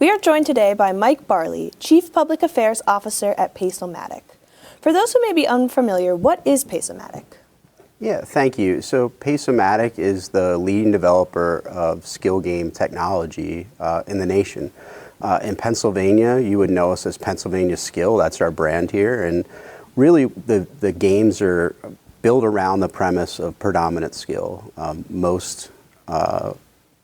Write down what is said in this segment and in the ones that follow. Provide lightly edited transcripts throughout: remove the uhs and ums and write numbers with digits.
We are joined today by Mike Barley, Chief Public Affairs Officer at Pace-O-Matic. For those who may be unfamiliar, what is Pace-O-Matic? Yeah, thank you. So Pace-O-Matic is the leading developer of skill game technology in the nation. In Pennsylvania, you would know us as Pennsylvania Skill. That's our brand here. And really, the games are built around the premise of predominant skill.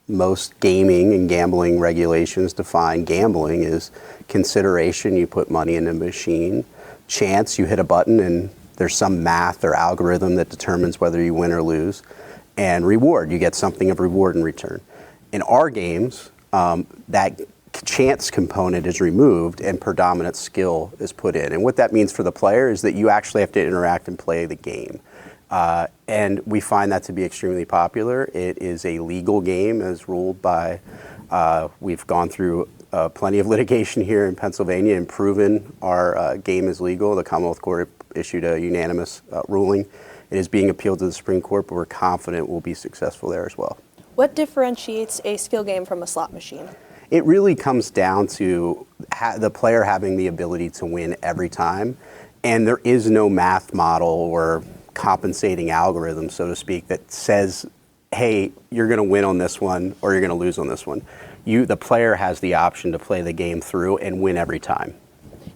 Most gaming and gambling regulations define gambling as consideration. You put money in a machine. Chance, you hit a button and there's some math or algorithm that determines whether you win or lose. And reward, you get something of reward in return. In our games, that chance component is removed and predominant skill is put in. And what that means for the player is that you actually have to interact and play the game. And we find that to be extremely popular. It is a legal game as ruled by, we've gone through plenty of litigation here in Pennsylvania and proven our game is legal. The Commonwealth Court issued a unanimous ruling. It is being appealed to the Supreme Court, but we're confident we'll be successful there as well. What differentiates a skill game from a slot machine? It really comes down to the player having the ability to win every time, and there is no math model or compensating algorithm, so to speak, that says, hey, you're going to win on this one or you're going to lose on this one. The player has the option to play the game through and win every time.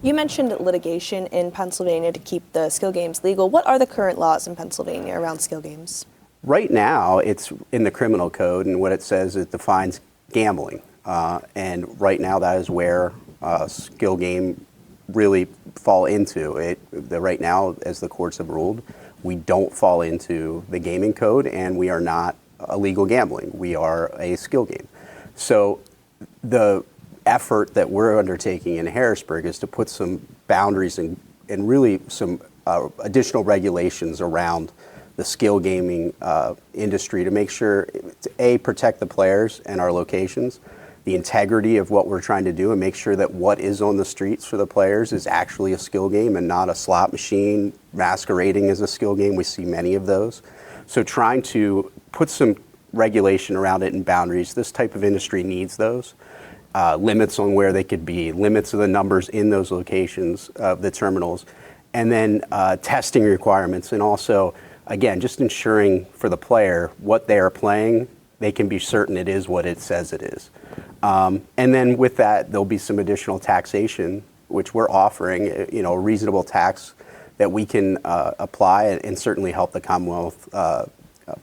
You mentioned litigation in Pennsylvania to keep the skill games legal. What are the current laws in Pennsylvania around skill games? Right now, it's in the criminal code, and what it says, it defines gambling. And right now, that is where skill game really fall into it. Right now, as the courts have ruled, we don't fall into the gaming code, and we are not illegal gambling. We are a skill game. So the effort that we're undertaking in Harrisburg is to put some boundaries and really some additional regulations around the skill gaming industry to make sure, to protect the players and our locations, the integrity of what we're trying to do, and make sure that what is on the streets for the players is actually a skill game and not a slot machine masquerading as a skill game. We see many of those. So trying to put some regulation around it and boundaries. This type of industry needs those. Limits on where they could be, limits of the numbers in those locations, the terminals, and then testing requirements, and also, again, just ensuring for the player what they are playing, they can be certain it is what it says it is. And then with that, there'll be some additional taxation, which we're offering, a reasonable tax that we can apply and certainly help the Commonwealth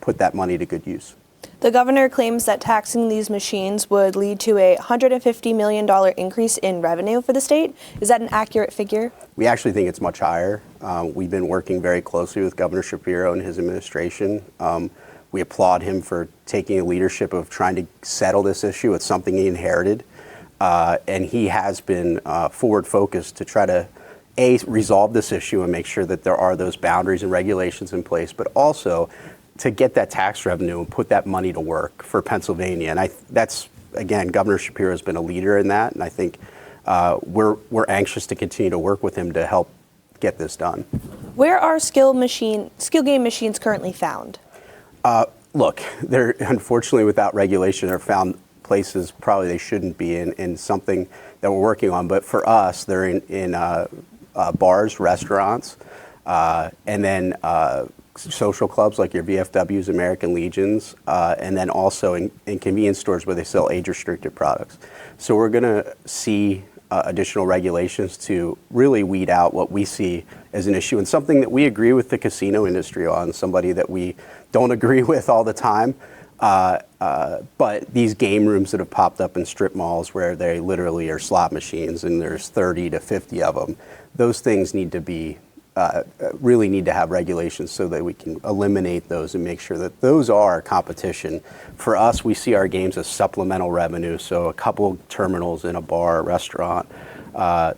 put that money to good use. The governor claims that taxing these machines would lead to a $150 million increase in revenue for the state. Is that an accurate figure? We actually think it's much higher. We've been working very closely with Governor Shapiro and his administration. We applaud him for taking a leadership of trying to settle this issue. It's something he inherited. And he has been forward-focused to try to, resolve this issue and make sure that there are those boundaries and regulations in place, but also to get that tax revenue and put that money to work for Pennsylvania. And that's, again, Governor Shapiro has been a leader in that, and I think we're anxious to continue to work with him to help get this done. Where are skill game machines currently found? Look, they're unfortunately without regulation. They're found places probably they shouldn't be in something that we're working on. But for us, they're in bars, restaurants, and then social clubs like your VFWs, American Legions, and then also in convenience stores where they sell age-restricted products. So we're going to see additional regulations to really weed out what we see as an issue, and something that we agree with the casino industry on, somebody that we don't agree with all the time. But these game rooms that have popped up in strip malls where they literally are slot machines and there's 30 to 50 of them, those things need to be really need to have regulations so that we can eliminate those and make sure that those are competition. For us, we see our games as supplemental revenue, so a couple terminals in a bar or restaurant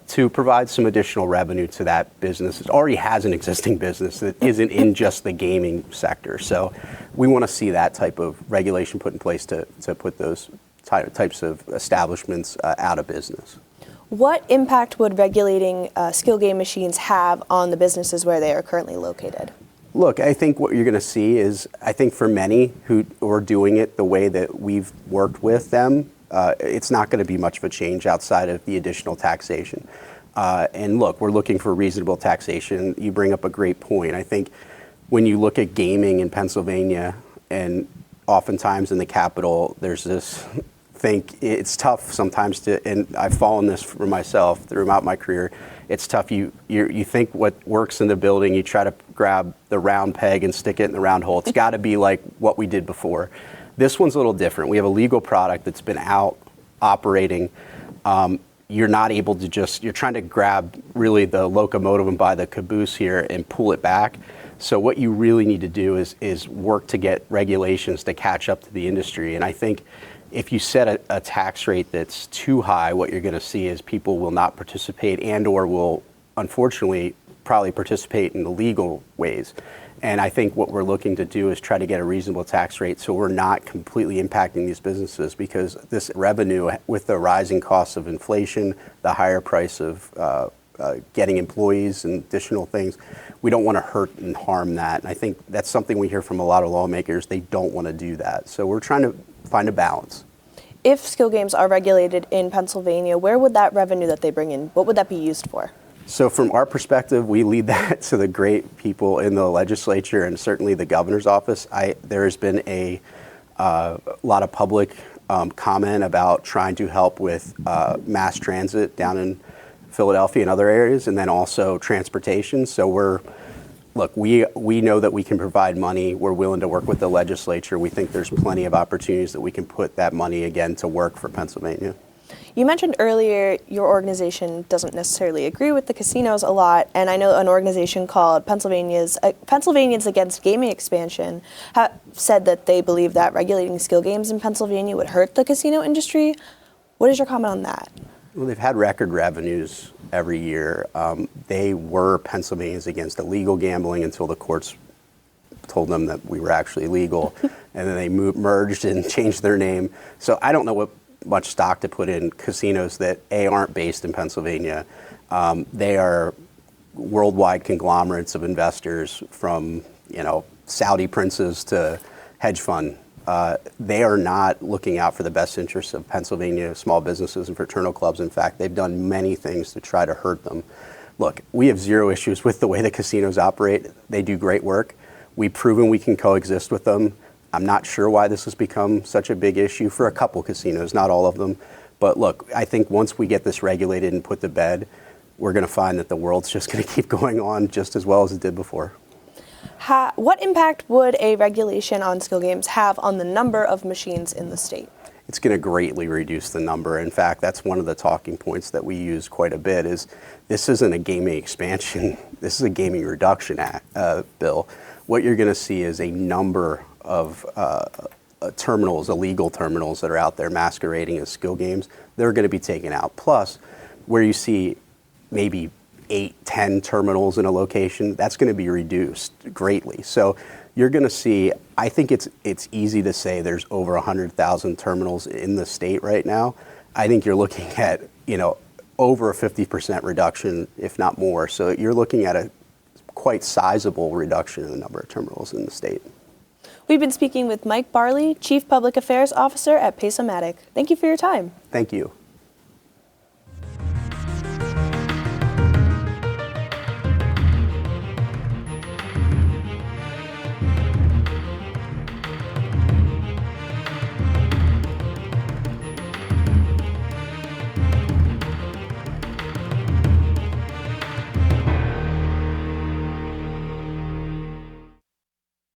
to provide some additional revenue to that business. It already has an existing business that isn't in just the gaming sector. So we want to see that type of regulation put in place to put those types of establishments out of business. What impact would regulating skill game machines have on the businesses where they are currently located? Look, I think what you're going to see is, I think for many who are doing it the way that we've worked with them, it's not going to be much of a change outside of the additional taxation. And look, we're looking for reasonable taxation. You bring up a great point. I think when you look at gaming in Pennsylvania, and oftentimes in the capital, there's this think it's tough sometimes to, and I've fallen this for myself throughout my career. It's tough. You think what works in the building, you try to grab the round peg and stick it in the round hole. It's got to be like what we did before. This one's a little different. We have a legal product that's been out operating. You're not able to just, you're trying to grab really the locomotive and by the caboose here and pull it back. So what you really need to do is work to get regulations to catch up to the industry. And I think if you set a tax rate that's too high, what you're going to see is people will not participate and or will, unfortunately, probably participate in illegal ways. And I think what we're looking to do is try to get a reasonable tax rate so we're not completely impacting these businesses, because this revenue, with the rising costs of inflation, the higher price of getting employees and additional things, we don't want to hurt and harm that. And I think that's something we hear from a lot of lawmakers. They don't want to do that. So we're trying to find a balance. If skill games are regulated in Pennsylvania, where would that revenue that they bring in, what would that be used for? So from our perspective, we lead that to the great people in the legislature and certainly the governor's office. There has been a lot of public comment about trying to help with mass transit down in Philadelphia and other areas, and then also transportation. So we know that we can provide money. We're willing to work with the legislature. We think there's plenty of opportunities that we can put that money again to work for Pennsylvania. You mentioned earlier your organization doesn't necessarily agree with the casinos a lot, and I know an organization called Pennsylvanians Against Gaming Expansion said that they believe that regulating skill games in Pennsylvania would hurt the casino industry. What is your comment on that? Well, they've had record revenues every year. They were Pennsylvanians Against Illegal Gambling until the courts told them that we were actually legal, and then they merged and changed their name. So I don't know what much stock to put in casinos that aren't based in Pennsylvania. They are worldwide conglomerates of investors, from Saudi princes to hedge fund. They are not looking out for the best interests of Pennsylvania small businesses and fraternal clubs. In fact, they've done many things to try to hurt them. Look, we have zero issues with the way the casinos operate. They do great work. We've proven we can coexist with them. I'm not sure why this has become such a big issue for a couple casinos, not all of them. But look, I think once we get this regulated and put to bed, we're going to find that the world's just going to keep going on just as well as it did before. What impact would a regulation on skill games have on the number of machines in the state? It's going to greatly reduce the number. In fact, that's one of the talking points that we use quite a bit. Is this isn't a gaming expansion, this is a gaming reduction bill. What you're going to see is a number of terminals, illegal terminals that are out there masquerading as skill games. They're going to be taken out. Plus, where you see maybe 8-10 terminals in a location, that's going to be reduced greatly. So you're going to see, I think it's easy to say there's over 100,000 terminals in the state right now. I think you're looking at, over a 50% reduction, if not more. So you're looking at a quite sizable reduction in the number of terminals in the state. We've been speaking with Mike Barley, Chief Public Affairs Officer at Pace-O-Matic. Thank you for your time. Thank you.